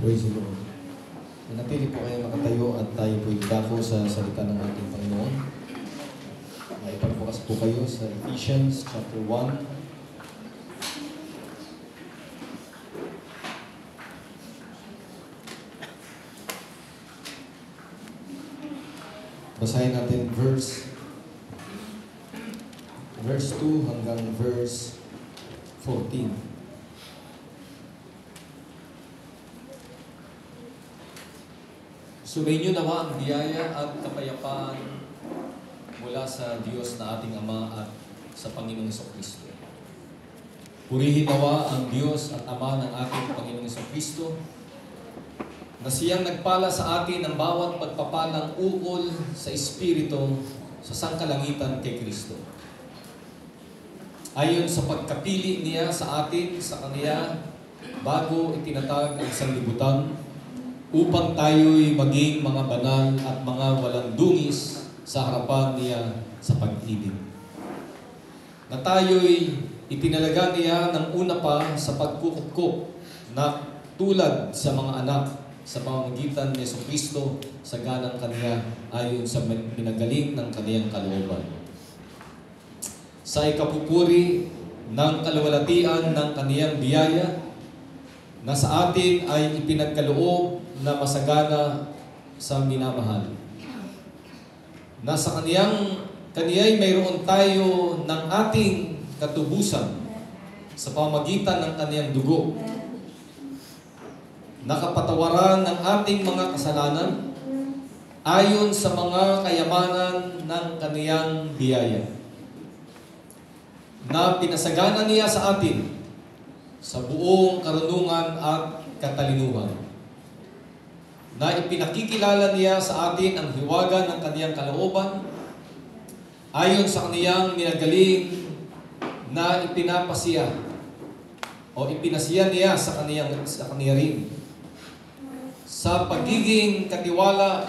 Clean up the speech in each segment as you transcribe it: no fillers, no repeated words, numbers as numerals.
Praise the Lord. Manatili po kayo nakatayo at tayo po idako sa salita ng ating Panginoon. Maipagbukas po kayo sa Ephesians chapter 1. Basahin natin verse 2 hanggang verse 14. Sumainyo nawa ang biyaya at kapayapaan mula sa Diyos na ating Ama at sa Panginoong Kristo. Purihin nawa ang Diyos at Ama ng ating Panginoong Kristo na siyang nagpala sa atin ng bawat pagpapalang ukol sa Espiritu sa sangkalangitan kay Kristo. Ayon sa pagkapili niya sa atin sa Kanya bago itinatag ang sanlibutan, upang tayo'y maging mga banal at mga walang dungis sa harapan niya sa pag-ibig. Na tayo'y itinalaga niya ng una pa sa pagkukup na tulad sa mga anak sa pamamagitan ni Jesucristo sa ganang Kanya ayon sa pinagaling ng Kaniyang kalooban. Sa ikapupuri ng kaluwalhatian ng Kaniyang biyaya na sa atin ay ipinagkaloob na masagana sa minamahal. Na sa Kaniya'y mayroon tayo ng ating katubusan sa pamamagitan ng Kaniyang dugo. Nakapatawaran ng ating mga kasalanan ayon sa mga kayamanan ng Kaniyang biyaya. Na pinasagana niya sa atin sa buong karunungan at katalinuhan. Na ipinakikilala niya sa atin ang hiwaga ng Kaniyang kalooban ayon sa Kaniyang minagaling na ipinapasiya o ipinasiya niya sa Kaniya rin. Sa pagiging katiwala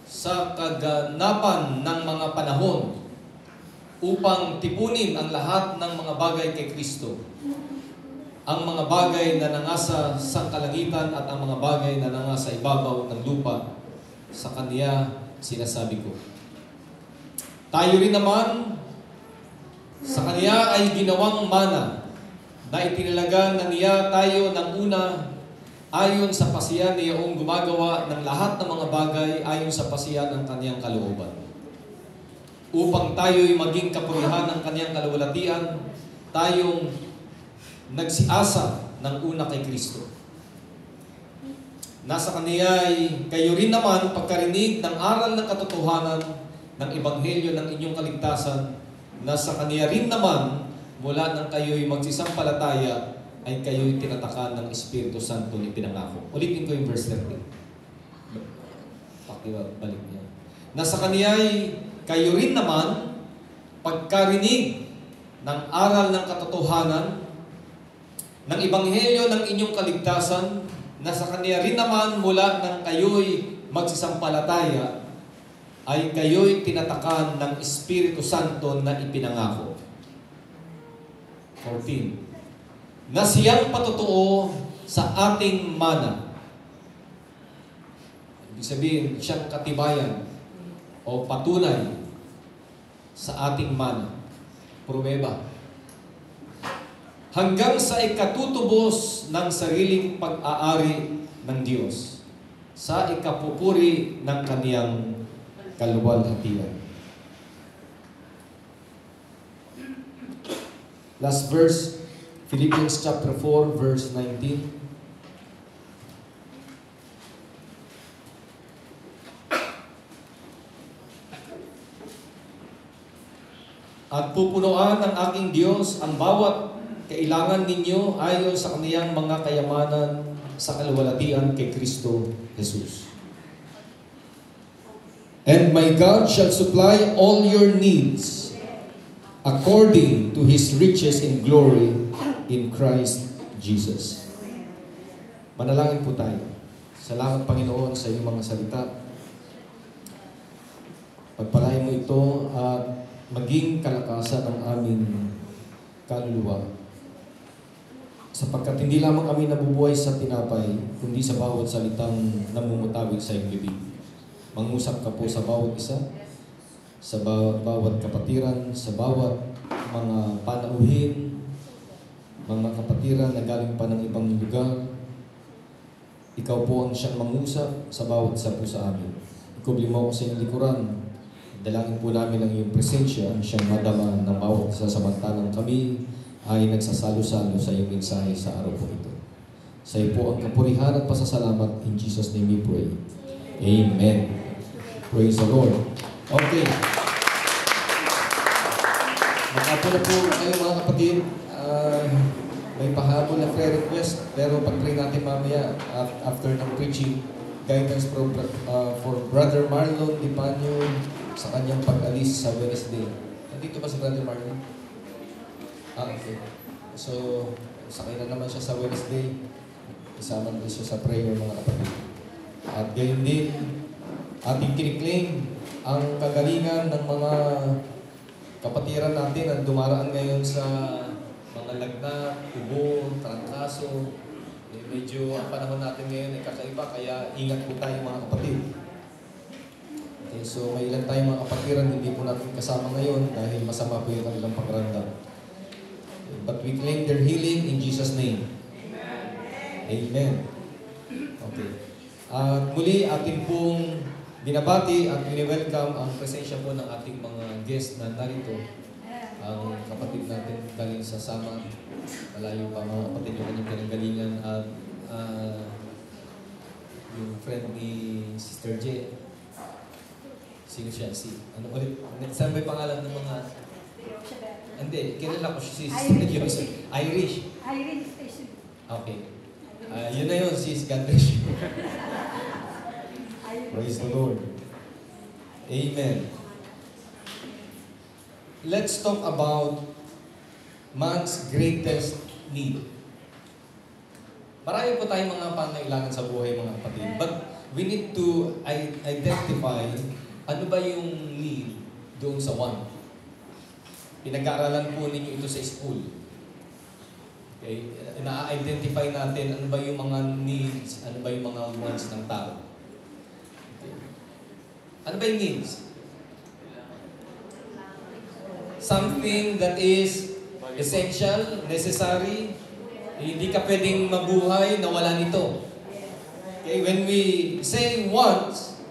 sa kaganapan ng mga panahon upang tipunin ang lahat ng mga bagay kay Kristo. Ang mga bagay na nangasa sa kalangitan at ang mga bagay na nangasa ibabaw ng lupa, sa Kaniya sinasabi ko. Tayo rin naman, sa Kaniya ay ginawang mana na itinalaga na niya tayo ng una ayon sa pasiyan niyang gumagawa ng lahat ng mga bagay ayon sa pasiyan ng Kaniyang kalooban. Upang tayo'y maging kapurihan ng Kaniyang kaluwalhatian, tayong nagsiasa ng una kay Kristo. Nasa Kaniya'y kayo rin naman pagkarinig ng aral ng katotohanan ng Ebanghelyo ng inyong kaligtasan, nasa Kaniya rin naman mula nang kayo'y magsisampalataya ay kayo'y tinatakan ng Espiritu Santo ni pinangako. Ulitin ko yung verse 13. Balik niya. Nasa Kaniya'y kayo rin naman pagkarinig ng aral ng katotohanan ng Ebanghelyo ng inyong kaligtasan, na sa Kaniya rin naman mula nang kayo'y magsisampalataya, ay kayo'y tinatakan ng Espiritu Santo na ipinangako. 14. Na siyang patutuo sa ating mana. Ibig sabihin, siyang katibayan o patunay sa ating mana. Pruweba. Hanggang sa ikatutubos ng sariling pag-aari ng Diyos sa ikapupuri ng Kaniyang kaluwalhatian. Last verse, Philippians chapter 4, verse 19. At pupunuan ng aking Diyos ang bawat kailangan ninyo ayon sa Kaniyang mga kayamanan sa kaluwalhatian kay Kristo Jesus. And my God shall supply all your needs according to His riches in glory in Christ Jesus. Manalangin po tayo. Salamat, Panginoon, sa iyong mga salita. Pagpalain mo ito at maging kalakasan ng aming kaluluwa. Sapagkat hindi lamang kami nabubuhay sa tinapay, kundi sa bawat salitang namumutawid sa iyong bibig. Mangusap ka po sa bawat isa, sa bawat kapatiran, sa bawat mga panauhin, mga kapatiran na galing pa ng ibang lugar. Ikaw po ang siyang mangusap sa bawat isa po sa amin. Ikubli mo ako sa iyong likuran. Dalangin po namin ang iyong presensya, ang siyang madama ng bawat isa samantalang kami ay nagsasalo-salo sa iyong mensahe sa araw po ito. Sa iyo po ang kapurihan at pasasalamat. In Jesus' name we pray. Amen. Praise the Lord. Okay. Mag-apo na po kayo mga kapatid. May pahabol na prayer request, pero pag-pray natin mamaya after ng preaching. Guidance for Brother Marlon Dipanyo sa kanyang pag-alis sa Wednesday. Nandito ba si Brother Marlon? Okay. So, sakay na naman siya sa Wednesday. Isama na siya sa prayer mga kapatid. At gayon din, ating kiniklaim ang kagalingan ng mga kapatiran natin ang dumaraan ngayon sa mga lagnat, tubo, trangkaso. Medyo ang panahon natin ngayon ay kakaiba, kaya ingat po tayo mga kapatid. Okay, so may ilan tayong mga kapatiran hindi po natin kasama ngayon dahil masama po yung kanilang pagramdam. But we claim their healing in Jesus' name. Amen. Okay. At muli atin pong binabati at wini-welcome ang presensya po ng ating mga guests na narito. Ang kapatid natin galing sa Sama. Malayo pa mga kapatid yung kanyang pinanggalingan at yung friend ni Sister J. Sino siya? Ano ulit? Saan ba yung pangalan ng mga... Hindi, kilala ko si Sister Irish. Irish station. Okay. Yun na yun, sis. God bless you. Praise the Lord. Amen. Let's talk about man's greatest need. Marami po tayong mga pangailangan sa buhay mga kapatid. But we need to identify ano ba yung need doon sa want. Pinag-aaralan po ninyo ito sa school. Okay? Na-identify natin ano ba yung mga needs, ano ba yung mga wants ng tao. Okay. Ano ba yung needs? Something that is essential, necessary. Hindi ka pwedeng mabuhay na wala nito. Okay? When we say wants,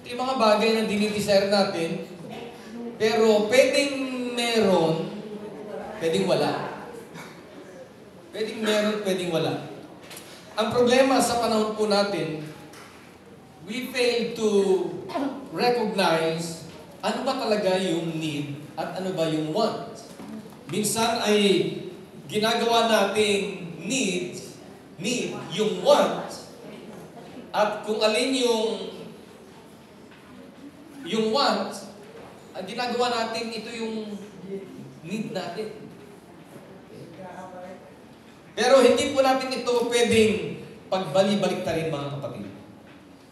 ito yung mga bagay na dinidesire natin, pero pwedeng meron, pwedeng wala. Pwedeng meron, pwedeng wala. Ang problema sa panahon po natin, we fail to recognize ano ba talaga yung need at ano ba yung want. Minsan ay ginagawa nating need yung want, at kung alin yung want, ang ginagawa natin, ito yung need natin. Pero hindi po natin ito pwedeng pagbali-balik ta rin mga kapatid.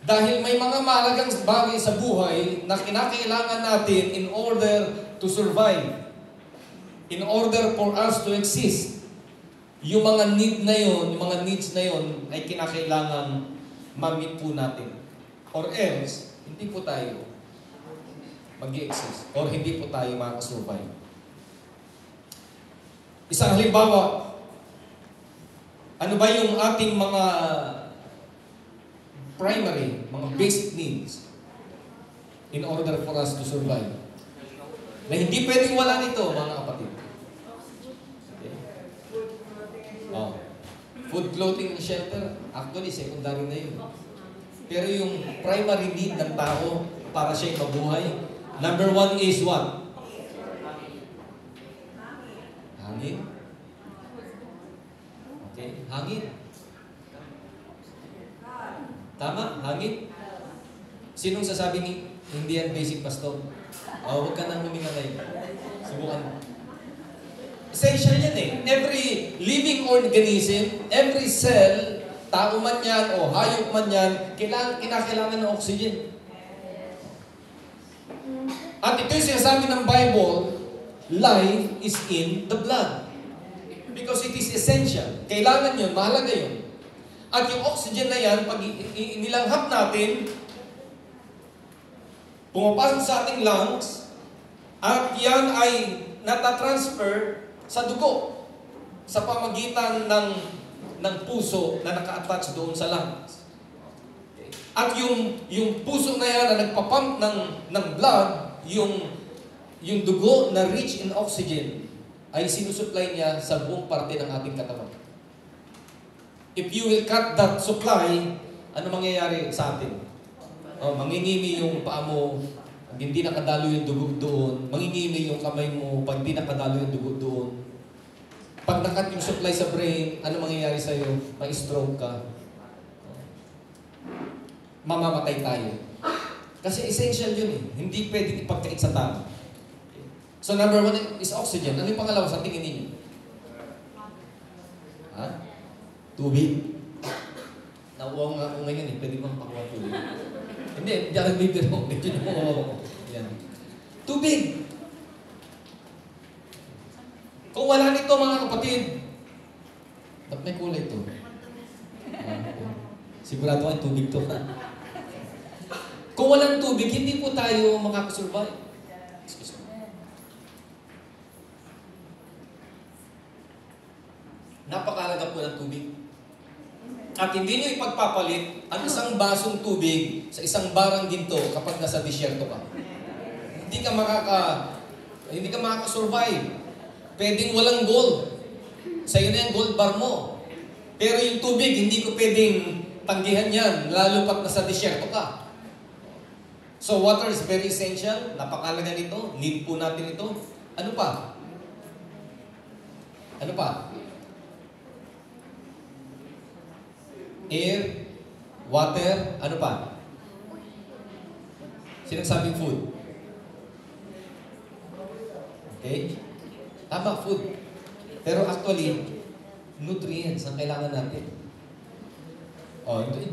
Dahil may mga mahalagang bagay sa buhay na kinakailangan natin in order to survive. In order for us to exist. Yung mga need na yon, yung mga needs na yon ay kinakailangan ma-meet po natin. Or else, hindi po tayo mag-i-exist or hindi po tayo makasurvive. Isang halimbawa, ano ba yung ating mga primary, mga basic needs in order for us to survive? Na hindi pwedeng wala nito, mga kapatid. Okay. Oh. Food, clothing, and shelter, actually, secondary na yun. Pero yung primary need ng tao para siya'y mabuhay, number one is what? Hangin. Okay, hangin. Tama? Hangin? Sinong sasabi ni hindi yan basic pastor? Huwag ka nang huminga na yun. Subukan mo. Essential yan eh. Every living organism, every cell, tao man yan o hayop man yan, kinakailangan ng oxygen. At ito yung sinasabi ng Bible, life is in the blood. Because it is essential. Kailangan yun, mahalaga yun. At yung oxygen na yan, pag nilanghap natin, pumapasok sa ating lungs, at yan ay natatransfer sa dugo sa pamagitan ng puso na naka-attach doon sa lungs. At yung puso na yan na nagpapump ng blood, yung dugo na rich in oxygen, ay sinusupply niya sa buong parte ng ating katawan. If you will cut that supply, ano mangyayari sa atin? Mangingimi yung paa mo, hindi nakadalo yung dugo doon. Mangingimi yung kamay mo, pag hindi nakadalo yung dugo doon. Pag nakat yung supply sa brain, ano mangyayari sa'yo? May-stroke ka. Mamamatay tayo. Kasi essential yun eh. Hindi pwedeng ipagkait sa tao. So number 1 is oxygen. Ano yung pangalawa sa tingin ninyo? Ha? Tubig. Nauwaw nga ako ngayon eh. Pwede bang pakuha tubig? Hindi ako nagbibiro. Medyo nauwaw ako. Yan. Tubig. Kung wala nito mga kapatid, ba't may kulay ito? Sigurado kayo tubig to. Kung walang tubig, hindi po tayo makakasurvive. Excuse me. Napakalaga po ng tubig. At hindi nyo ipagpapalit ang isang basong tubig sa isang barang ginto kapag nasa disyerto ka. Hindi ka makakasurvive. Pwedeng walang gold. Sa'yo na yung gold bar mo. Pero yung tubig, hindi ko pwedeng tanggihan yan, lalo pat nasa disyerto ka. So water is very essential. Napakalaga nito. Need po natin ito. Ano pa? Ano pa? Air, water, ano pa? Sinasabing food. Okay? Tama, food. Pero actually, nutrients ang kailangan natin.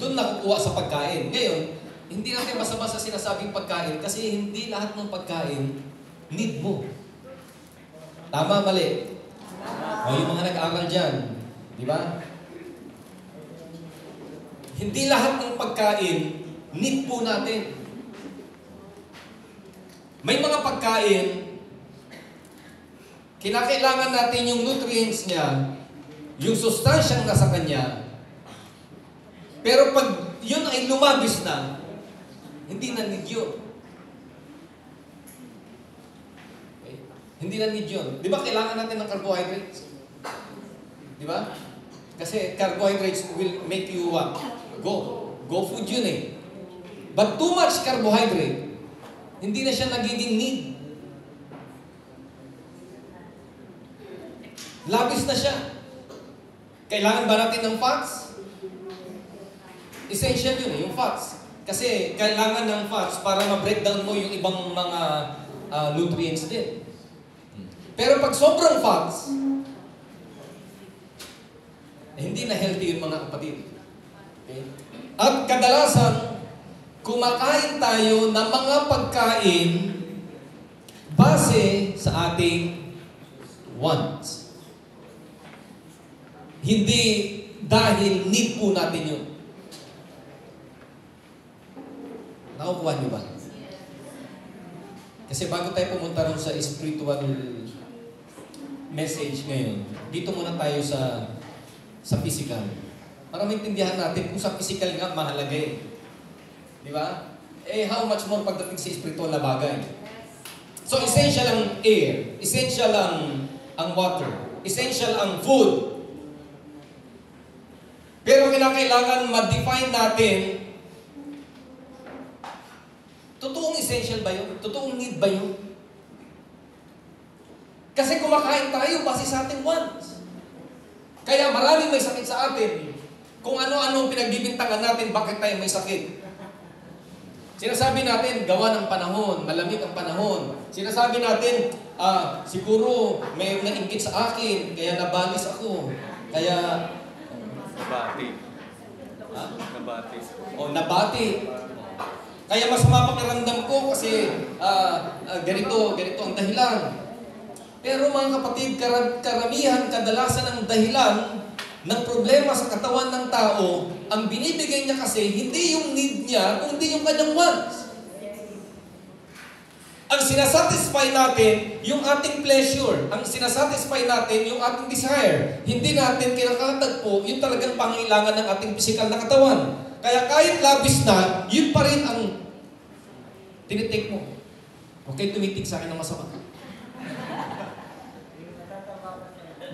Doon nakukuha sa pagkain. Ngayon, hindi natin masama sa sinasabing pagkain kasi hindi lahat ng pagkain need mo. Tama, mali? Yung mga nag-aaral dyan, di ba? Hindi lahat ng pagkain need po natin. May mga pagkain, kinakailangan natin yung nutrients niya, yung sustansyang nasa kanya, pero pag yun ay lumabis na, hindi na need yun. Okay? Hindi na need yun. Di ba kailangan natin ng carbohydrates? Di ba? Kasi carbohydrates will make you what? Go food yun eh. But too much carbohydrate, hindi na siya nagiging need. Labis na siya. Kailangan ba natin ng fats? Essential yun eh, yung fats. Kasi kailangan ng fats para ma-breakdown mo yung ibang mga nutrients din. Pero pag sobrang fats, hindi na healthy yung mga kapatid. Okay? At kadalasan, kumakain tayo ng mga pagkain base sa ating wants. Hindi dahil need po natin yun. Nakukuha niyo ba? Kasi bago tayo pumunta rin sa spiritual message ngayon, dito muna tayo sa physical. Para maintindihan natin kung sa physical nga mahalaga eh. Di ba? How much more pagdating sa spiritual na bagay. So essential ang air, essential ang water, essential ang food. Pero kinakailangan ma-define natin, totoong essential ba yun? Totoong need ba yun? Kasi kumakain tayo base sa ating wants. Kaya maraming may sakit sa atin. Kung ano-ano pinagbibintangan natin, bakit tayo may sakit? Sinasabi natin, gawa ng panahon, malamig ang panahon. Sinasabi natin, siguro may nainggit sa akin, kaya nabalis ako. Kaya... Nabati. Ha? Nabati. Nabati. Kaya masama pakiramdam ko kasi ganito ang dahilan. Pero mga kapatid, karamihan, kadalasan ang dahilan ng problema sa katawan ng tao, ang binibigay niya kasi hindi yung need niya, kundi yung kanyang wants. Ang sinasatisfy natin, yung ating pleasure. Ang sinasatisfy natin, yung ating desire. Hindi natin kinakatagpo yung talagang pangailangan ng ating physical na katawan. Kaya kahit labis na, yun pa rin ang tinitake mo. Okay, tumitig sa akin ng masama.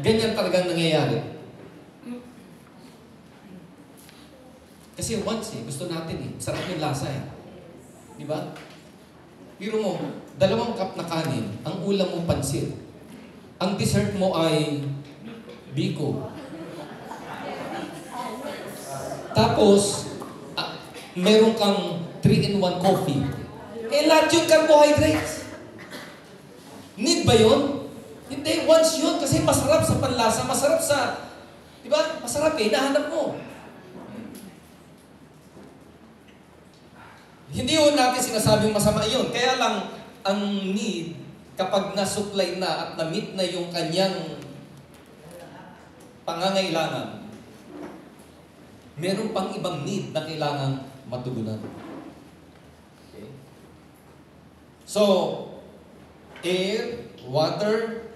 Ganyan talagang nangyayari. Kasi once gusto natin sarap yung lasa Di ba? Pero mo, 2 cup na kanin, ang ulam mo pansit. Ang dessert mo ay biko. Tapos, meron kang 3-in-1 coffee. Lahat yun carbohydrates. Need ba yun? Hindi, once yun. Kasi masarap sa panlasa, masarap sa, di ba? Masarap nahanap mo. Hindi yun natin sinasabing masama yun. Kaya lang, ang need, kapag na-supply na at na-meet na yung kanyang pangangailangan, meron pang ibang need na kailangang matugunan. Okay? So, air, water,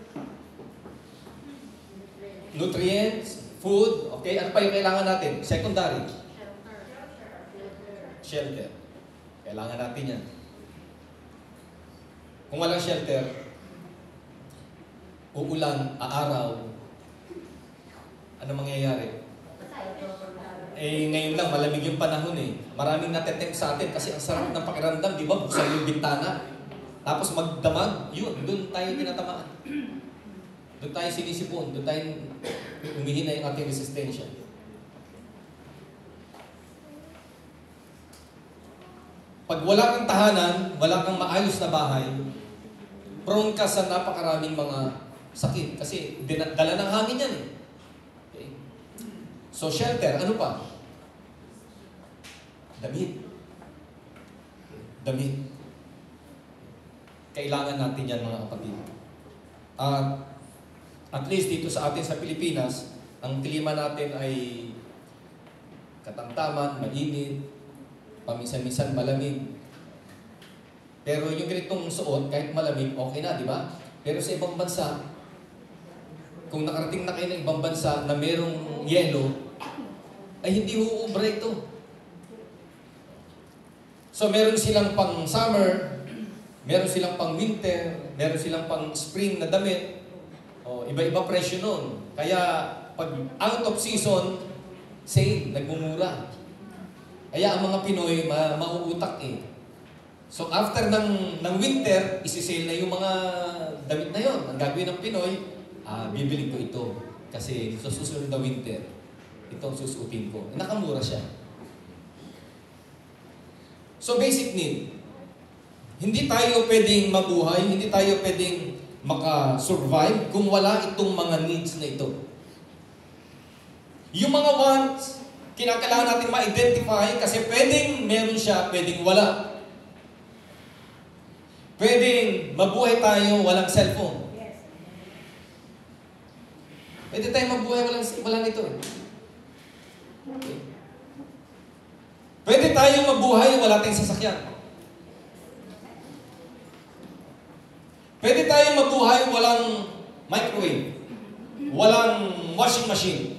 nutrients, food, okay? Ano pa yung kailangan natin? Secondary. Shelter. Kailangan natin yan. Kung walang shelter, uulan, aaraw, ano mangyayari? Ngayon lang, malamig yung panahon Maraming natetempt sa atin kasi ang sarap ng pakiramdam, di ba? Buksan yung bintana. Tapos magdamag, yun, doon tayo tinatamaan. Doon tayo sinisipon, doon tayo umihina yung ating resistensya. Pag wala kang tahanan, wala kang maayos na bahay, prone ka sa napakaraming mga sakit. Kasi dala ng hangin yan Okay? So shelter, ano pa? Damit. Damit. Kailangan natin yan mga kapatid. At least dito sa atin sa Pilipinas, ang klima natin ay katamtaman, mainit, paminsan-minsan malamig. Pero yung ganitong suot, kahit malamig, okay na, di ba? Pero sa ibang bansa, kung nakarating na kayo ng ibang bansa na merong yelo, ay hindi uubra ito. So meron silang pang summer, meron silang pang winter, meron silang pang spring na damit. Iba-iba presyo nun. Kaya pag out of season, sale, nagmumura. Kaya ang mga Pinoy, mauutak So after ng winter, isisale na yung mga damit na yon. Ang gagawin ng Pinoy, bibili ko ito. Kasi sa susunod na winter, itong susuotin ko. Nakamura siya. So basic need. Hindi tayo pwedeng mabuhay, hindi tayo pwedeng maka-survive kung wala itong mga needs na ito. Yung mga wants, kinakailangan natin ma-identify kasi pwedeng meron siya, pwedeng wala. Pwedeng mabuhay tayo walang cellphone. Pwede tayo mabuhay walang ito. Okay. Pwede tayo mabuhay wala tayong sasakyan. Pwede tayo mabuhay walang microwave. Walang washing machine.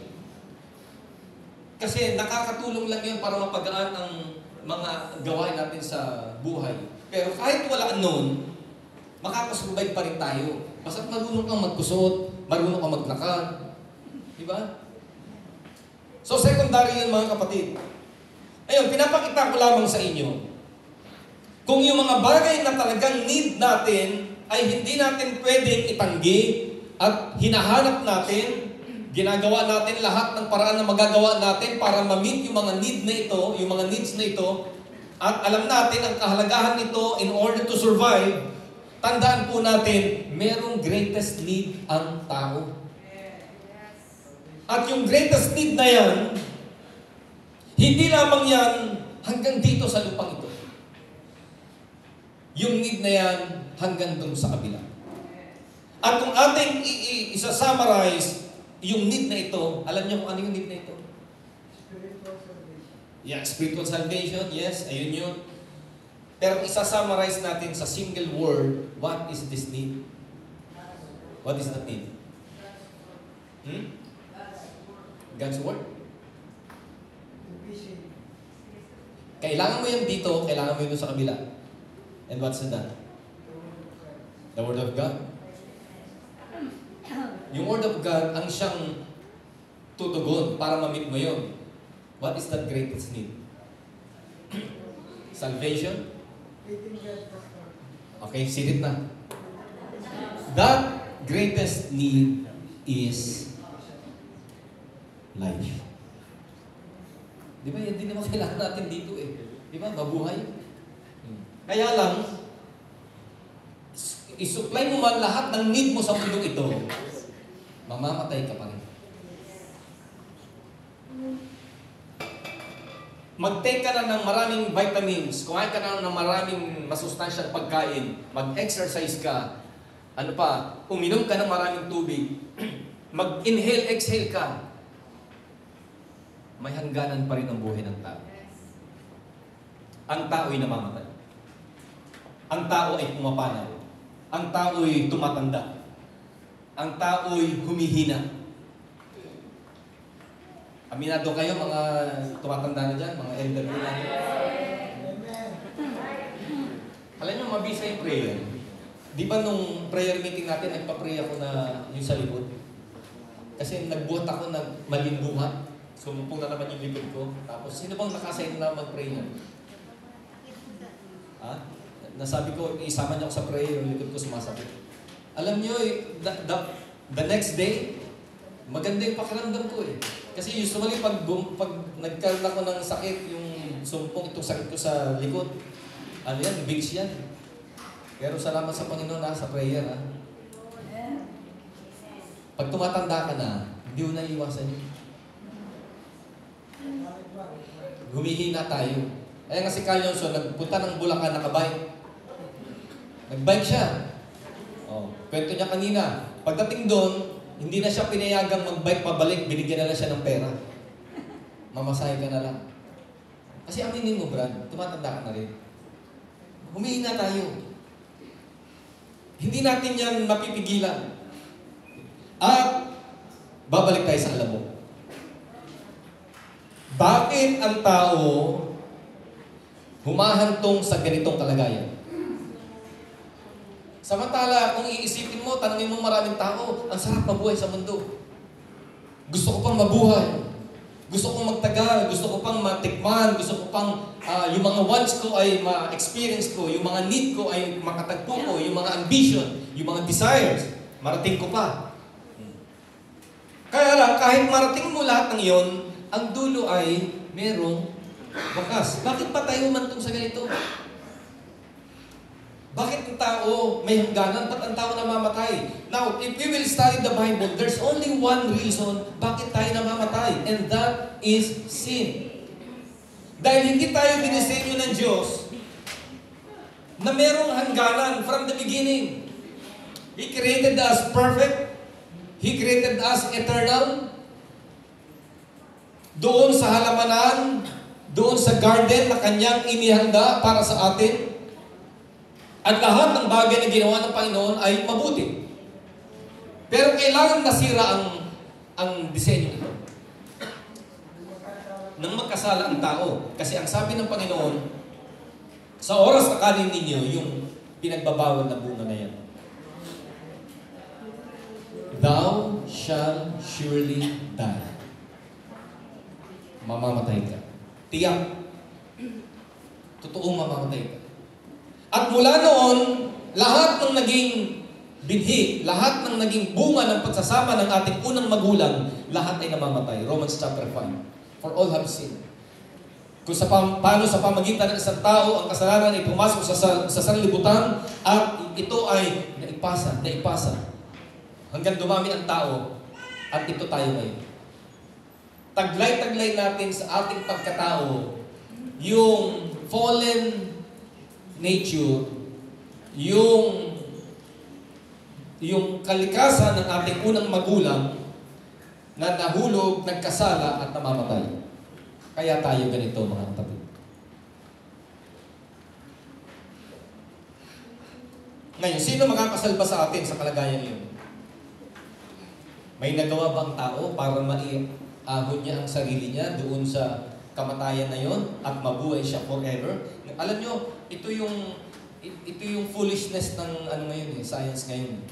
Kasi nakakatulong lang yun para mapagaan ang mga gawain natin sa buhay. Pero kahit wala nun, makakasurvive pa rin tayo. Basta marunong kang magkusot, marunong kang maglakad. Di ba? So secondary yun mga kapatid. Ayun, pinapakita ko lamang sa inyo. Kung yung mga bagay na talagang need natin ay hindi natin pwedeng itanggi at hinahanap natin, ginagawa natin lahat ng paraan na magagawa natin para ma-meet yung mga need na ito, yung mga needs na ito, at alam natin ang kahalagahan nito in order to survive, tandaan po natin, merong greatest need ang tao. At yung greatest need na yan, hindi lamang yan hanggang dito sa lupang ito. Yung need na yan hanggang doon sa kabila. At kung ating isa-summarize yung need na ito, alam niyo kung ano yung need na ito? Spiritual salvation. Yeah, spiritual salvation, yes, ayun yun. Pero isa-summarize natin sa single word, what is this need? What is that need? God's word. To be saved. Kailangan mo yan dito, kailangan mo yun sa kabila. And what's that? The word The Word of of God. God. Yung Word of God, ang siyang tutugon para ma-meet mo yun. What is that greatest need? Salvation? Faith in God first, Lord. Okay, sit it na. That greatest need is life. Di ba, yan din naman kailangan natin dito eh. Di ba, mabuhay. Kaya lang, isupply mo man lahat ng need mo sa mundong ito, mamamatay ka pa rin. Mag-take ka na ng maraming vitamins, kumain ka na ng maraming masustansyang pagkain, mag-exercise ka, ano pa, uminom ka ng maraming tubig, mag-inhale, exhale ka, may hangganan pa rin ang buhay ng tao. Ang tao ay namamatay. Ang tao ay pumapanaw. Ang tao ay tumatanda. Ang tao ay humihina. Aminado kayo mga tumatanda na dyan, mga elderly na. Amen. Alam nyo, mabisa yung prayer. Di ba nung prayer meeting natin, nagpa-pray ako na yung sa likod? Kasi nagbuhat ako ng malimbuhat. Sumumpong na naman yung likod ko. Tapos, sino bang nakasign na mag-pray niya? Ha? Nasabi ko, isama niyo ako sa prayer, yung likod ko sumasakit. Alam niyo, the next day, maganda yung pakiramdam ko eh. Kasi usually, pag nagkaroon ako ng sakit, yung sumpong itong sakit ko sa likod, ano yan, bigs yan. Pero salamat sa Panginoon sa prayer ha. Pag tumatanda ka na, hindi mo na iwasan yun. Humihina tayo. Kaya nga si Carl Johnson, nagpunta ng Bulacan, nakabike. Nagbike siya. Oh, kwento niya kanina. Pagdating doon, hindi na siya pinayagang magbike pabalik, binigyan na lang siya ng pera. Mamasahe ka na lang. Kasi aminin mo, Brad, tumatanda ka na rin. Humihina tayo. Hindi natin yan mapipigilan. At babalik tayo sa alam mo. Bakit ang tao humahantong sa ganitong kalagayan? Samantala, kung iisipin mo, tanongin mo maraming tao, ang sarap mabuhay sa mundo. Gusto ko pang mabuhay. Gusto kong magtagal. Gusto ko pang matikman. Gusto ko pang yung mga wants ko ay ma-experience ko. Yung mga need ko ay makatagpo ko. Yung mga ambition, yung mga desires, marating ko pa. Kaya lang, kahit marating mo lahat ng iyon, ang dulo ay merong wakas. Bakit pa tayo umantong sa ganito? Bakit ang tao may hangganan? Ba't ang tao namamatay? Now, if we will study the Bible, there's only one reason bakit tayo namamatay. And that is sin. Dahil hindi tayo dinisenyo ng Diyos na merong hangganan from the beginning. He created us perfect. He created us eternal. Doon sa halamanan, doon sa garden na kanyang inihanda para sa atin. At lahat ng bagay na ginawa ng Panginoon ay mabuti. Pero kailangan nasira ang disenyo ito. Nang magkasala ang tao. Kasi ang sabi ng Panginoon, sa oras na kanin ninyo, yung pinagbabawal na bunga na yan. Thou shall surely die. Mamamatay ka. Tiyak. Totoong mamamatay ka. At mula noon, lahat ng naging binhi, lahat ng naging bunga ng pagsasama ng ating unang magulang, lahat ay namamatay. Romans chapter 5. For all have sinned. Kung paano sa pamagitan ng isang tao, ang kasalanan ay pumasok sa sanlibutan at ito ay naipasa. Hanggang dumami ang tao at ito tayo ngayon. Taglay-taglay natin sa ating pagkatao yung fallen nature, yung yung kalikasan ng ating unang magulang na nahulog, nagkasala at namamatay. Kaya tayo ganito, mga kapatid. Ngayon, sino makakasalba sa atin sa kalagayan yun? May nagawa bang tao para maiahon niya ang sarili niya doon sa kamatayan na yon at mabuhay siya forever? Alam nyo, ito yung foolishness ng ngayon science ngayon.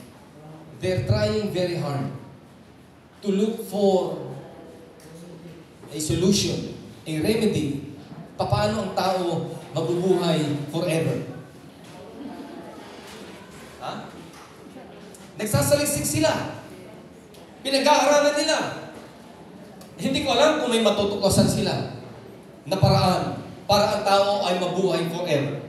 They're trying very hard to look for a solution, a remedy. Paano ang tao mabubuhay forever? Ha? Nagsasaliksik sila. Pinag-aaralan nila. Hindi ko alam kung may matutuklasan sila na paraan para ang tao ay mabuhay forever.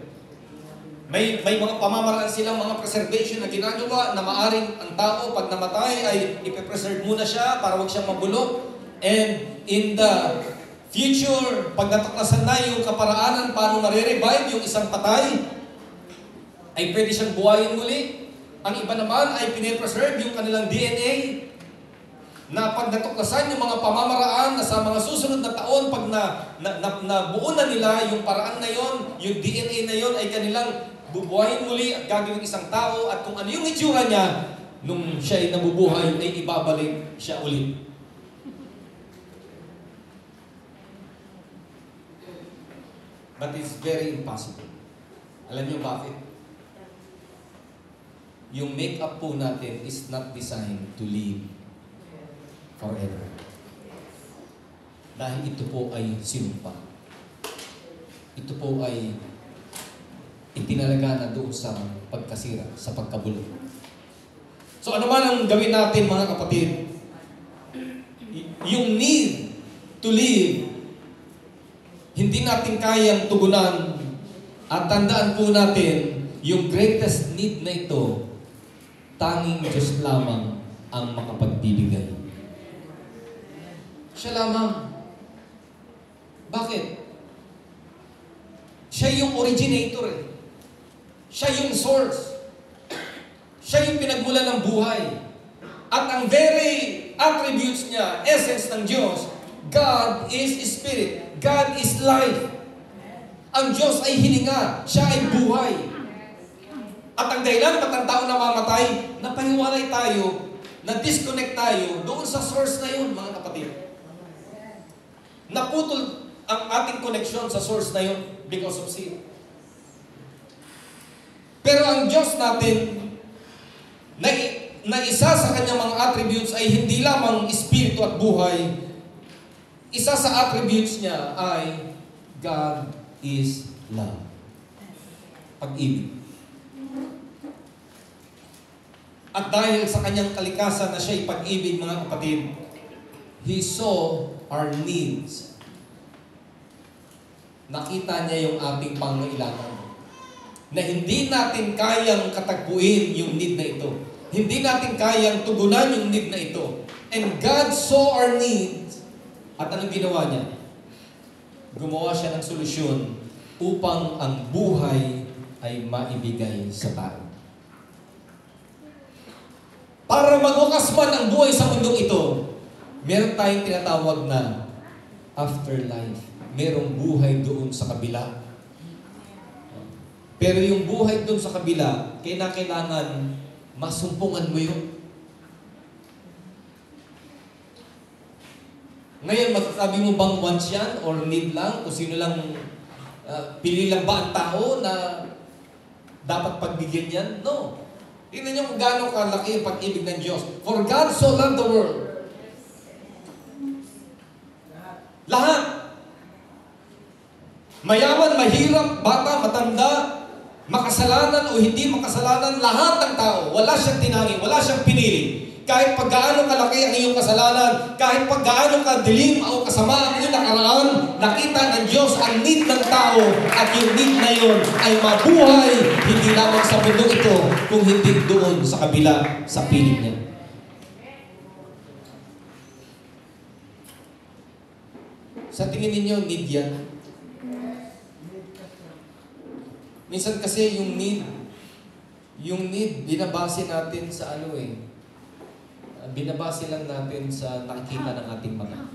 May mga pamamaraan silang mga preservation na ginagawa na maaring ang tao pag namatay ay ipipreserve muna siya para wag siyang mabulok. And in the future, pag natuklasan na yung kaparaanan paano marirevive yung isang patay, ay pwede siyang buhayin muli. Ang iba naman ay pinipreserve yung kanilang DNA na pag natuklasan yung mga pamamaraan na sa mga susunod na taon, pag nabuo na nila yung paraan na yon, yung DNA na yon ay kanilang bubuhayin muli at gagawin isang tao at kung ano yung itsura niya nung siya ay nabubuhay ay ibabalik siya ulit. But it's very impossible. Alam niyo bakit? Yung make-up po natin is not designed to live forever. Dahil ito po ay sinumpa. Ito po ay itinalaga na doon sa pagkasira, sa pagkabulok. So ano man ang gawin natin, mga kapatid, yung need to live, hindi natin kayang tugunan at tandaan po natin yung greatest need na ito, tanging Diyos lamang ang makapagbibigay. Siya lamang. Bakit? Siya yung originator eh. Siya yung source. Siya yung pinagmulan ng buhay. At ang very attributes niya, essence ng Diyos, God is Spirit. God is life. Ang Diyos ay hininga. Siya ay buhay. At ang dahilan ba't ang tao namamatay, napahiwalay tayo, na-disconnect tayo doon sa source na yun, mga kapatid. Naputol ang ating connection sa source na yun because of sin. Pero ang Diyos natin, na isa sa kanyang mga attributes ay hindi lamang espiritu at buhay. Isa sa attributes niya ay God is love. Pag-ibig. At dahil sa kanyang kalikasan na siya'y pag-ibig, mga kapatid, He saw our needs. Nakita niya yung ating pangailangan. Na hindi natin kayang katagpuin yung need na ito. Hindi natin kayang tugunan yung need na ito. And God saw our needs. At anong ginawa niya? Gumawa siya ng solusyon upang ang buhay ay maibigay sa tao. Para magwakas man ang buhay sa mundong ito, meron tayong tinatawag na afterlife. Merong buhay doon sa kabila. Pero yung buhay doon sa kabila, kailangan masumpungan mo yun. Ngayon, masasabi mo bang wants yan or need lang? Kung sino lang, pili lang ba ang tao na dapat pagbigyan yan? No. Tingnan niyo kung gaano kalaki ang pag-ibig ng Diyos. For God so loved the world. Lahat. Mayaman, mahirap, bata, matanda, makasalanan o hindi makasalanan, lahat ng tao, wala siyang tinangin, wala siyang pinili. Kahit pag gaano kalaki ang iyong kasalanan, kahit pag gaano kadilim o kasama ang iyong nakaraan, nakita ng Diyos ang need ng tao at yung need na yun ay mabuhay hindi lamang sa mundo ito, kung hindi doon sa kabila, sa piling niya. Sa tingin ninyo, need yan? Minsan kasi yung need, Yung need, binabase natin sa ano eh. Binabase lang natin sa nakikita ng ating mata.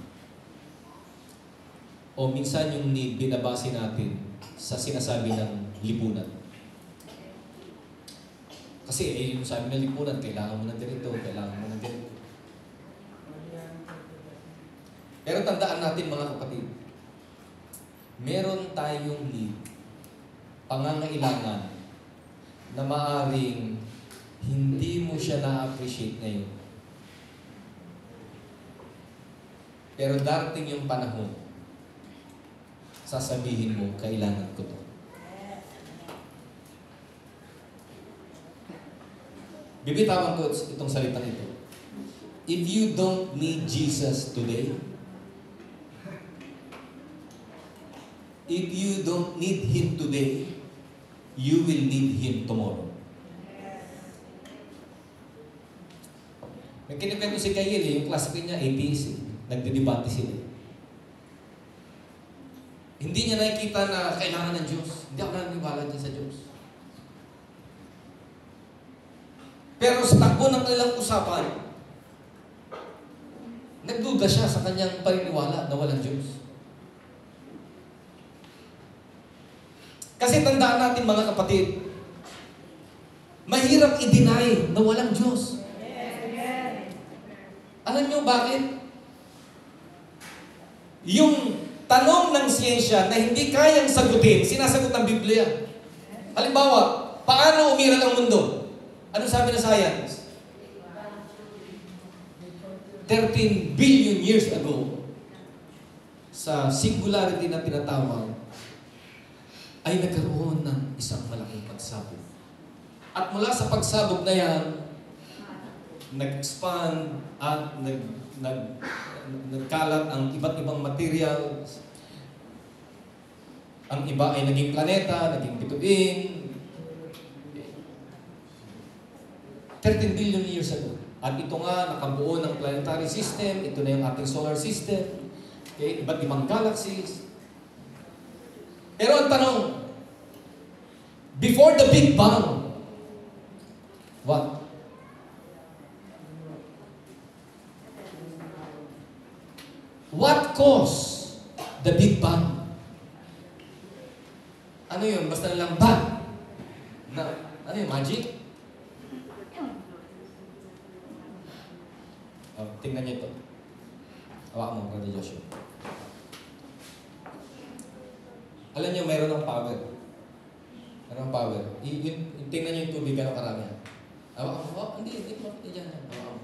O minsan yung need, binabase natin sa sinasabi ng lipunan. Kasi yung sabi ng lipunan, kailangan mo ng ganito, kailangan mo ng ganito. Pero tandaan natin mga kapatid, meron tayong need, pangangailangan, na maaaring hindi mo siya na-appreciate ngayon. Pero darating yung panahon, sasabihin mo, kailangan ko to. Bibitawan ko itong salitang ito. If you don't need Jesus today, if you don't need Him today, you will need Him tomorrow. May kinikwento si Kayel, yung classmate niya, atheist. Nagdidebate sila. Hindi niya nakikita na kailangan ng Diyos. Hindi ako naniniwala dyan sa Diyos. Pero sa takbo ng kanilang usapan, nagduda siya sa kanyang paniniwala na walang Diyos. Kasi tandaan natin mga kapatid, mahirap i-deny na walang Diyos. Alam niyo bakit? Yung tanong ng siyensya na hindi kayang sagutin, sinasagot ng Biblia. Halimbawa, paano umiral ang mundo? Ano sabi ng science? 13 billion years ago, sa singularity na tinatawag, ay nagkaroon ng isang malaking pagsabog. At mula sa pagsabog na yan, nag-expand at nagkalat ang iba't ibang materials. Ang iba ay naging planeta, naging bituin. 13 billion years ago. At ito nga, nakabuo ng planetary system. Ito na yung ating solar system. Okay? Iba't ibang galaxies. Pero ang tanong, before the Big Bang, what? What caused the Big Bang? Ano yun? Basta lang bang? Ano yun? Magic? Oh, tingnan niyo ito. Hawakan mo, Brother Joshua. Alam niyo, mayroon ng power. Mayroon ng power. Tingnan niyo yung tubig, gano'ng karami. Hawakan mo. Oh, hindi mo. Diyan. Hawakan mo.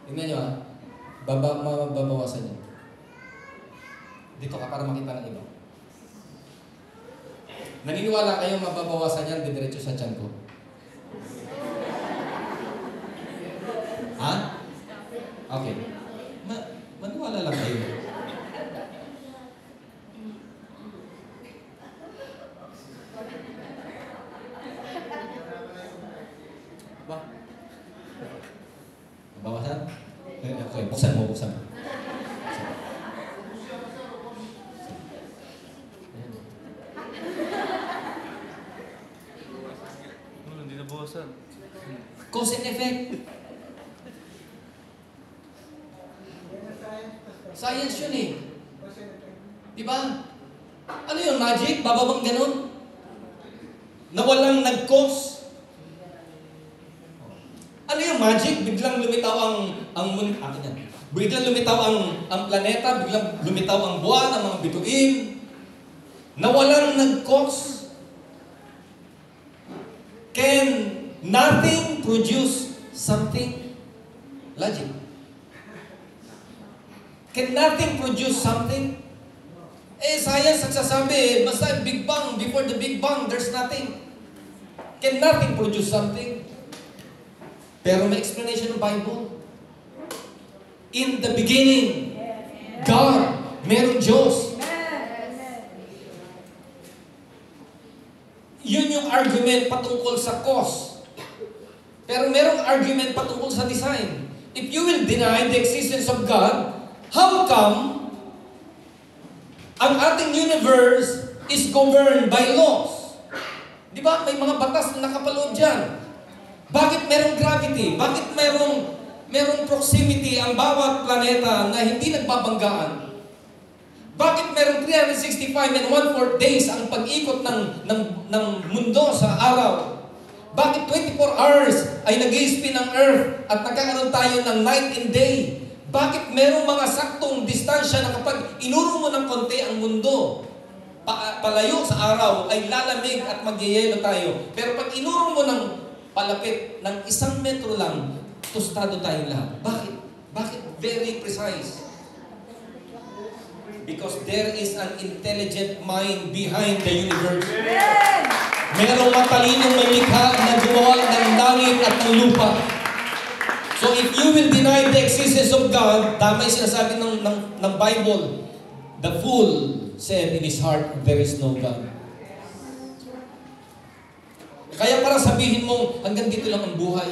Tingnan niyo ha. Babawasan niyo. Dito ka para makita ng iba. Naniniwala kayo mababawasan yan, didiretso sa tiyan ko? Ha? Okay. Maniwala lang kayo. Ba? Bawasan? Okay, buksan mo. Hindi na bawasan. Cause and effect. Science yun eh. Diba? Ano yun, magic? Bababang ganun? Na walang nag-cause? Ano yung magic? Biglang lumitaw biglang lumitaw ang planeta, biglang lumitaw ang buwan, ang mga bituin, na walang nag-cause. Can nothing produce something? Logic. Can nothing produce something? Science nagsasabi, basta Big Bang, before the Big Bang, there's nothing. Can nothing produce something? Pero may explanation ng Bible. In the beginning, God, merong Diyos. Yun yung argument patungkol sa cause. Pero merong argument patungkol sa design. If you will deny the existence of God, how come ang ating universe is governed by laws? Di ba? May mga batas na nakapaloob dyan. Bakit merong gravity? Bakit merong proximity ang bawat planeta na hindi nagbabanggaan? Bakit merong 365 and 1/4 days ang pag-ikot ng mundo sa araw? Bakit 24 hours ay nag-i-spin ang Earth at nagkakaroon tayo ng night and day? Bakit merong mga saktong distansya na kapag inuro mo ng konti ang mundo, palayo sa araw ay lalamig at magyayelo tayo. Pero pag inuro mo ng palapit ng 1 metro lang, tostado tayong lahat. Bakit? Bakit? Very precise. Because there is an intelligent mind behind the universe. Merong matalinong may likha na gumawa ng langit at ng lupa. So if you will deny the existence of God, tama yung sinasabi ng Bible, the fool said in his heart, there is no God. Kaya para sabihin mo, hanggang dito lang ang buhay.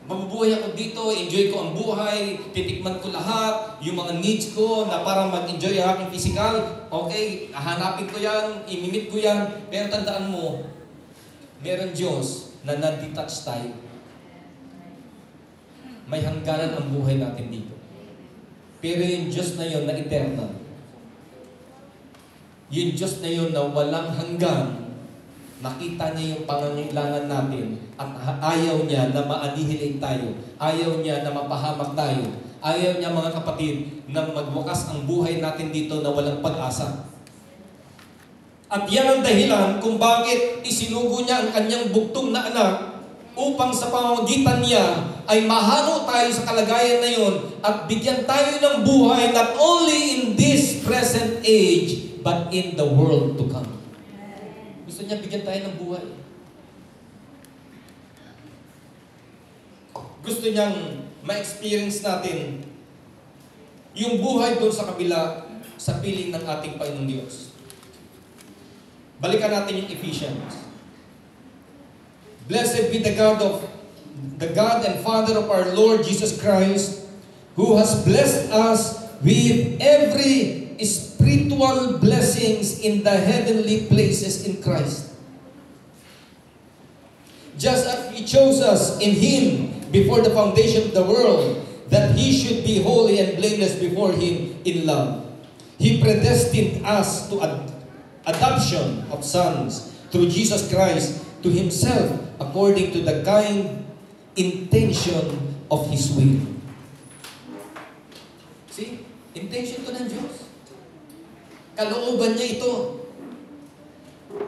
Mabubuhay ako dito, enjoy ko ang buhay, titikman ko lahat, yung mga needs ko na para mag-enjoy ang aking physical, okay, hahanapin ko yan, imimit ko yan. Pero tandaan mo, meron Diyos na non-detached tayo. May hangganan ang buhay natin dito. Pero yung Diyos na yun na eternal, yung Diyos na yun na walang hanggan, nakita niya yung pangangailangan natin at ayaw niya na maanihilate tayo. Ayaw niya na mapahamak tayo. Ayaw niya, mga kapatid, na magwakas ang buhay natin dito na walang pag-asa. At yan ang dahilan kung bakit isinugo niya ang kanyang bugtong na anak upang sa pamamagitan niya ay mahalo tayo sa kalagayan na yun at bigyan tayo ng buhay not only in this present age but in the world to come. Gusto niya bigyan tayo ng buhay. Gusto niyang ma-experience natin yung buhay doon sa kabila sa piling ng ating Panginoong Diyos. Balikan natin yung Ephesians. Blessed be the God and Father of our Lord Jesus Christ, who has blessed us with every spiritual blessings in the heavenly places in Christ. Just as He chose us in Him before the foundation of the world, that He should be holy and blameless before Him in love. He predestined us to adoption of sons through Jesus Christ to Himself according to the kind intention of His will. See? Intention to ng Diyos. Kalooban niya ito.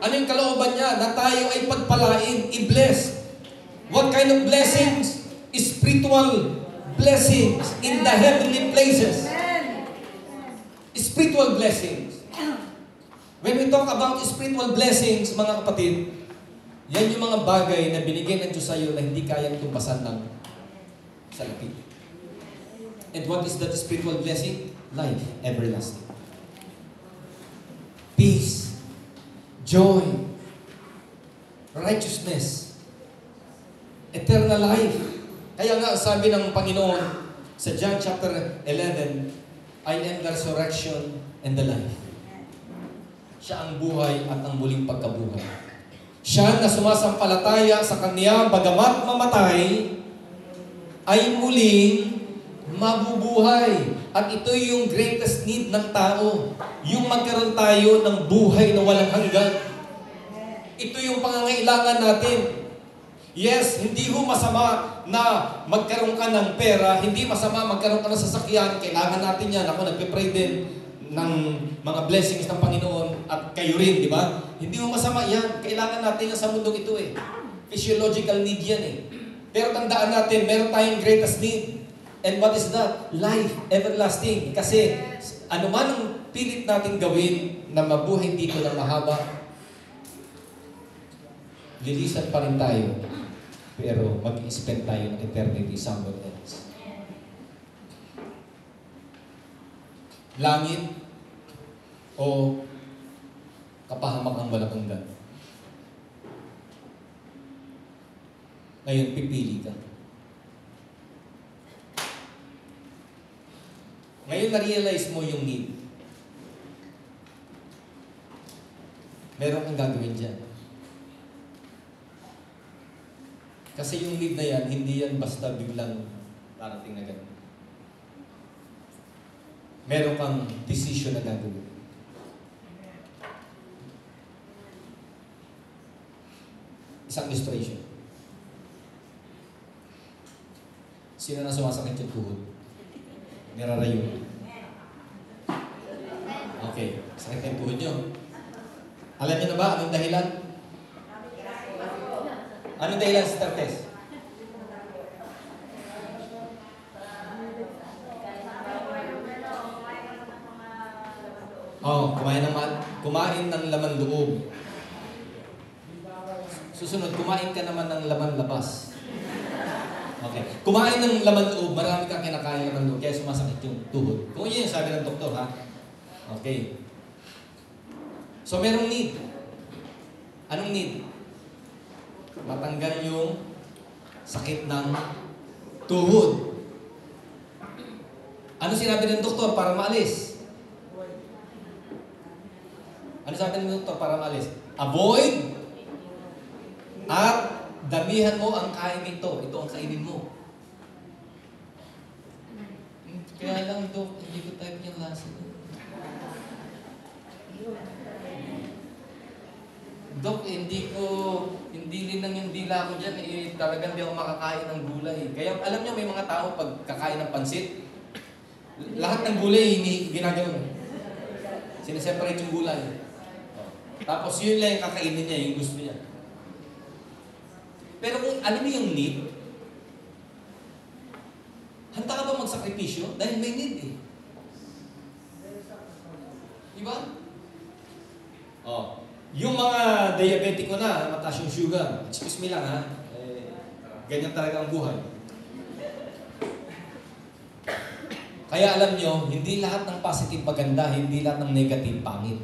Ano yung kalooban niya? Na tayo ay pagpalain, i-bless. What kind of blessings? Spiritual blessings in the heavenly places. Spiritual blessings. When we talk about spiritual blessings, mga kapatid, yan yung mga bagay na binigay ng Diyos sa iyo na hindi kayang tumbasan ng salapi. And what is that spiritual blessing? Life, everlasting. Peace, joy, righteousness, eternal life. Kaya nga sabi ng Panginoon sa John chapter 11, I am the resurrection and the life. Siya ang buhay at ang muling pagkabuhay. Siya na sumasampalataya sa Kanya, bagamat mamatay, ay muling mabubuhay. At ito yung greatest need ng tao. Yung magkaroon tayo ng buhay na walang hanggan. Ito yung pangangailangan natin. Yes, hindi ho masama na magkaroon ka ng pera, hindi masama magkaroon ka ng sasakyan, kailangan natin yan. Ako nagpe-pray din ng mga blessings ng Panginoon at kayo rin, di ba? Hindi mo masama yan. Kailangan natin yan sa mundong ito eh. Physiological need yan eh. Pero tandaan natin, meron tayong greatest need. And what is that? Life, everlasting. Kasi ano man ang pilit natin gawin na mabuhay dito na mahaba, lilisan pa rin tayo. Pero mag-spend tayo ng eternity somewhere else. Langit o kapahamakang walang hanggan. Ngayon, pipili ka. Ngayon, na-realize mo yung need. Meron kang gagawin dyan. Kasi yung need na yan, hindi yan basta biglang darating na ganun. Meron kang decision na gagawin. Isang illustration. Sino na sumasakit yung tuhod? Nirarayo. Okay, sakit yung tuhod nyo. Alam niyo na ba anong dahilan? Anong dahilan, Sister Tess? Oh, kumain ng laman loob. Susunod, kumain ka naman ng laman labas. Okay. Kumain ng laman loob, marami kang kinakain ng laman loob, kaya sumasakit yung tuhod. Kung yun yung sabi ng doktor, ha? Okay. So, merong need. Anong need? Matanggal yung sakit ng tuhod. Ano sinabi ng doktor para maalis? Ano sabi ng doktor para maalis? Avoid at damihan mo ang kain nito. Ito ang kainin mo. Kaya lang, Dok, hindi ko type yung lasa. Dok, hindi linang yung dila ko dyan. Talagang di ako makakain ng gulay. Kaya alam niyo, may mga tao pag kakain ng pansit, lahat ng gulay ginagawin. Sineseparate yung gulay. Tapos yun lang yung kakainin niya, yung gusto niya. Pero kung alam mo yung need, handa ka ba magsakripisyo? Dahil may need eh. Diba? Oh. Yung mga diabetiko na, mataas yung sugar, excuse me lang ha, ganyan talaga ang buhay. Kaya alam nyo, hindi lahat ng positive maganda, hindi lahat ng negative pangit.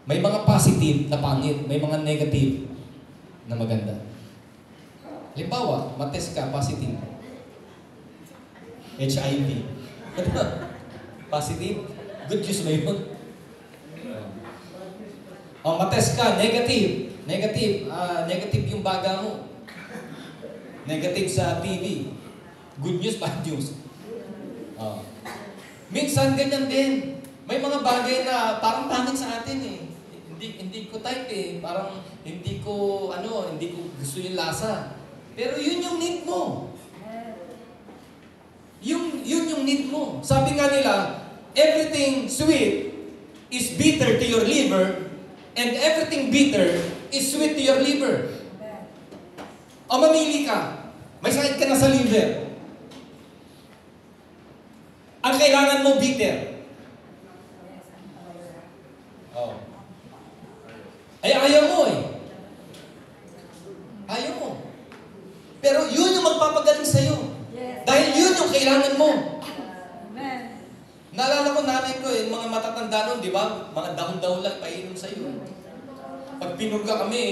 May mga positive na pangit, may mga negative na maganda. Halimbawa, matest ka, positive. HIV. Positive? Good news ba yun? O, matest ka, negative. Negative yung baga mo. Negative sa TV. Good news, bad news. Minsan ganyan din. May mga bagay na parang pangit sa atin eh. Hindi ko type eh. Parang hindi ko gusto yung lasa. Pero yun yung need mo. Yun yung need mo. Sabi nga nila, everything sweet is bitter to your liver, and everything bitter is sweet to your liver. O mamili ka. May sakit ka na sa liver. Ang kailangan mo bitter. Oh. Ay, ayaw mo eh. Ayaw mo. Pero yun yung magpapagaling sa'yo. Yes. Dahil yun yung kailangan mo. Amen. Naalala ko nanay ko eh, mga matatanda nun, di ba? Mga dahon-dahon lang painom sa'yo. Pag pinurga kami,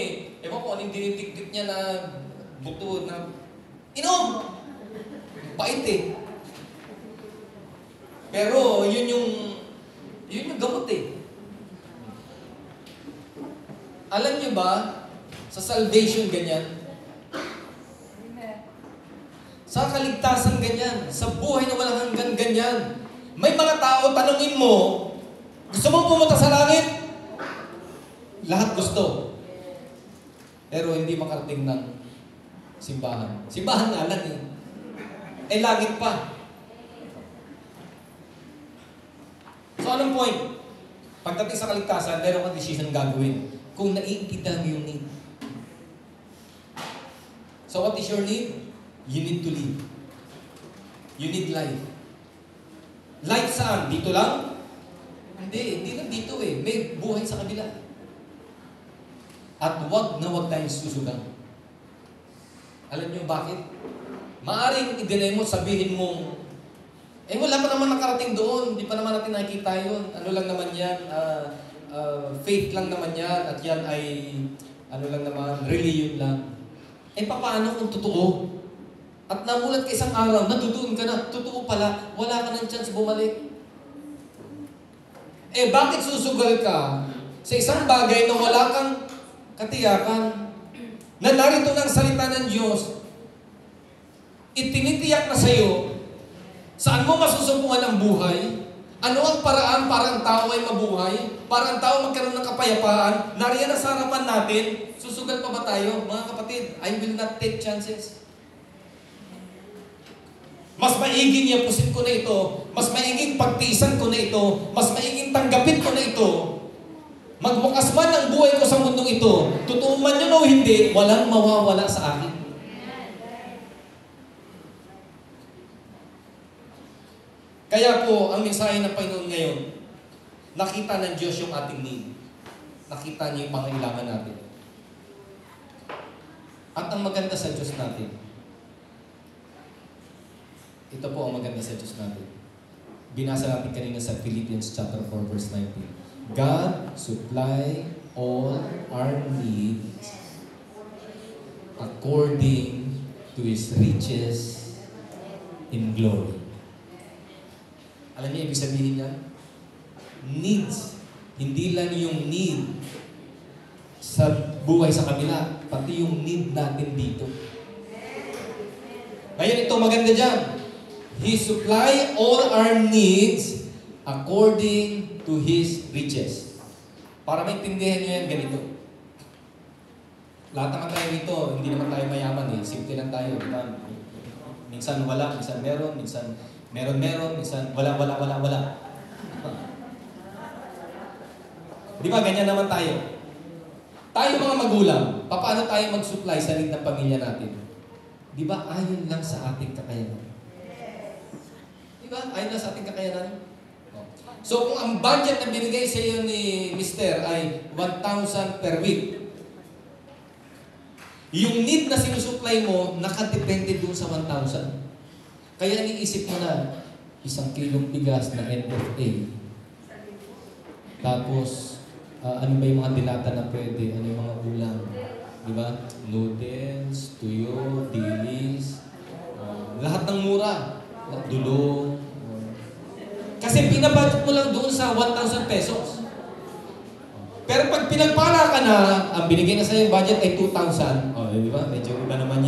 ewan ko anong dinitiktik niya na buto na, inom! Pait eh. Pero yun yung gamot eh. Alam niyo ba, sa salvation ganyan, sa kaligtasan ganyan, sa buhay na walang hanggan ganyan, may mga tao, tanungin mo, gusto mo pumunta sa langit? Lahat gusto. Pero hindi makarating ng simbahan. Simbahan nga lang eh. Eh langit pa. So anong point? Pagdating sa kaligtasan, meron kang decision gagawin. Kung naiintindihan mo yung need. So what is your need? You need to live. You need life. Life saan? Dito lang? Hindi lang dito eh. May buhay sa kabila. At wag tayong susugang. Alam niyo bakit? Maaring i-deny mo, sabihin mo, wala pa naman nakarating doon. Hindi pa naman natin nakikita yun. Ano lang naman yan? Faith lang naman yan. At yan ay, lang naman, religion lang. Paano kung totoo? At namulat ka isang araw, natutuon ka na. Totoo pala, wala ka ng chance bumalik. Bakit susugal ka sa isang bagay na wala kang katiyakan? na narito ng salita ng Diyos, itinitiyak na sa iyo, saan mo masusubukan ang buhay? Ano ang paraan para ang tao ay mabuhay? Para ang tao magkaroon ng kapayapaan? Nariyan na sa harapan natin, susugal pa ba tayo? Mga kapatid, I will not take chances. Mas maiging yapusin ko na ito, mas maiging pagtiisan ko na ito, mas maiging tanggapin ko na ito. Magwakas man ang buhay ko sa mundong ito, totoo man yun o hindi, walang mawawala sa akin. Kaya po, ang mensahe ng Panginoon ngayon, nakita ng Diyos yung ating need. Nakita niya yung mga kailangan natin. At ang maganda sa Diyos natin, ito po ang maganda sa Diyos natin. Binasa natin kanina sa Philippians chapter 4 verse 19. God supply all our needs according to His riches in glory. Alam niyo ibig sabihin niya? Needs. Hindi lang yung need sa buhay sa kabila, pati yung need natin dito. Ngayon ito maganda dyan. He supply all our needs according to His riches. Para maintindihan niyo yan, ganito. Lahat naman tayo dito, hindi naman tayo mayaman eh. Simple lang tayo. Diba? Minsan wala, minsan meron, minsan meron, minsan wala. Di ba, ganyan naman tayo. Tayo mga magulang, paano tayo mag-supply sa need ng pamilya natin? Di ba, ayon lang sa ating kakayanan. Di ba, ayon lang sa ating kakayanan. So, kung ang budget na binigay sa iyo ni Mr. ay 1,000 per week, yung need na sinusupply mo, nakadepende doon sa 1,000. Kaya iniisip mo na, 1 kilong bigas na end of day. Tapos, ano ba yung mga dilata na pwede? Ano yung mga ulam? Di ba? Noodles, tuyo, dilis, lahat ng mura. Dulong. Kasi pinabudget mo lang doon sa 1,000 pesos. Pero pag pinagpala ka na, ang binigay na sa'yo yung budget ay 2,000. Di ba? Medyo iba naman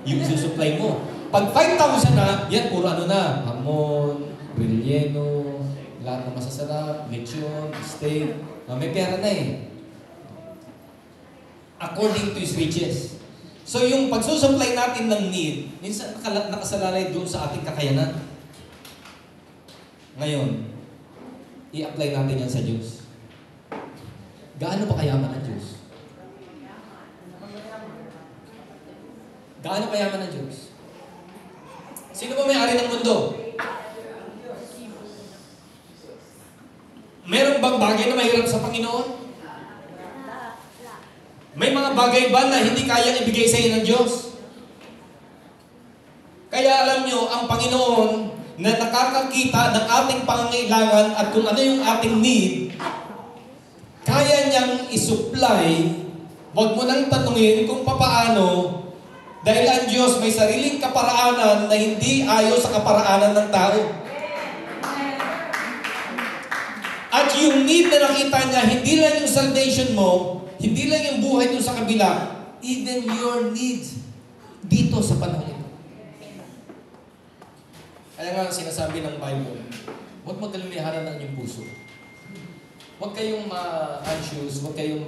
yung susupply mo. Pag 5,000 na, yan puro ano na, hamon, relleno, lahat na masasarap, lechon, steak, may pera na eh. According to His riches. So yung pagsusupply natin ng need, minsan nakasalalay doon sa ating kakayanan. Ngayon, i-apply natin yan sa Diyos. Gaano pa kayaman ang Diyos? Gaano kayaman ang Diyos? Sino ba may-ari ng mundo? Meron bang bagay na mahirap sa Panginoon? May mga bagay ba na hindi kayang ibigay sa iyo ng Diyos? Kaya alam nyo, ang Panginoon na nakakakita ng ating pangangailangan at kung ano yung ating need, kaya niyang isupply. Huwag mo nang tanungin kung papaano, dahil ang Diyos may sariling kaparaanan na hindi ayon sa kaparaanan ng tao. At yung need na nakita niya, hindi lang yung salvation mo, hindi lang yung buhay mo sa kabila, even your needs dito sa panahon ito. Kaya nga sinasabi ng Bible, huwag magkalumihanan ng inyong puso. Huwag kayong ma-anxious, huwag kayong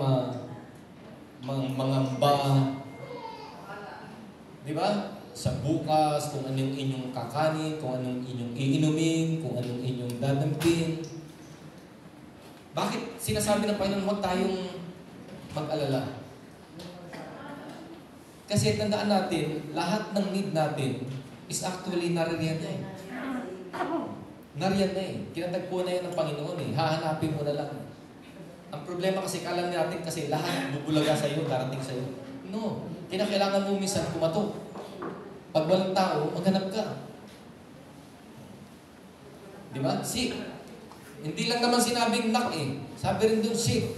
mangamba. Di ba? Sa bukas, kung anong inyong kakanin, kung anong inyong iinumin, kung anong inyong dadampin. Bakit sinasabi ng Panginoon, huwag tayong mag-alala? Kasi tandaan natin, lahat ng need natin is actually nariyan na eh. Nariyan na eh. Kinatagpo na yan ng Panginoon eh. Hahanapin mo na lang. Ang problema kasi kalam natin kasi lahat bubulaga sa iyo, darating sa iyo. No. Kinakailangan mo minsan kumatok. Pag walang tao, maghanap ka. Di ba? Seek. Hindi lang naman sinabing knock eh. Sabi rin doon, seek.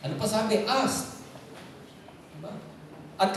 Ano pa sabi? Ask. Diba? At